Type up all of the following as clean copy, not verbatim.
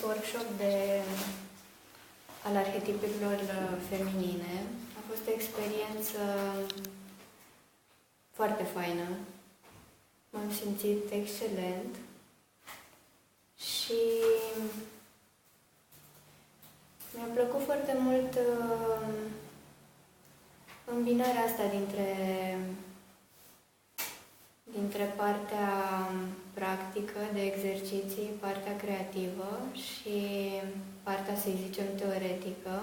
workshop al arhetipurilor feminine. A fost o experiență foarte faină. M-am simțit excelent și mi-a plăcut foarte mult îmbinarea asta dintre partea practică de exerciții, partea creativă și partea, să zicem, teoretică.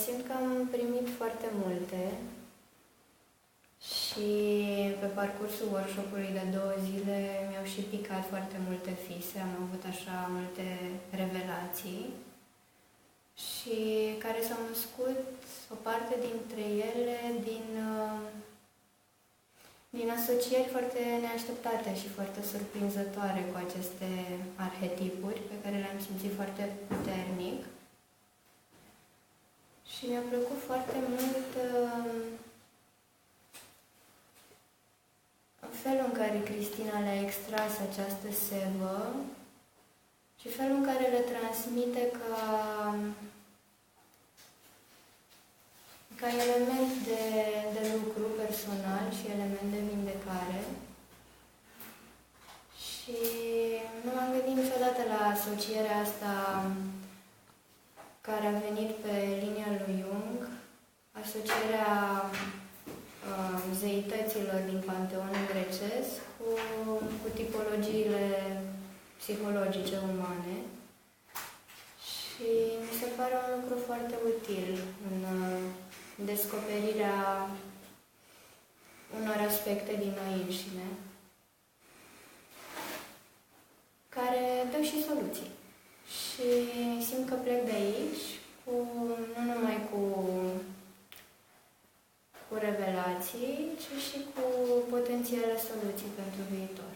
Simt că am primit foarte multe și pe parcursul workshop-ului de 2 zile mi-au și picat foarte multe fise, am avut așa multe revelații și care s-au născut, o parte dintre ele, din asocieri foarte neașteptate și foarte surprinzătoare cu aceste arhetipuri pe care le-am simțit foarte puternic. Și mi-a plăcut foarte mult felul în care Cristina le-a extras această sevă și felul în care le transmite ca element de lucru personal și element de vindecare. Și nu m-am gândit niciodată la asocierea asta care a venit pe linia lui Jung, asocierea zeităților din panteonul grecesc cu tipologiile psihologice umane. Și mi se pare un lucru foarte util în descoperirea unor aspecte din noi înșine, care dă și soluții. Și simt că plec de aici nu numai cu revelații, ci și cu potențiale soluții pentru viitor.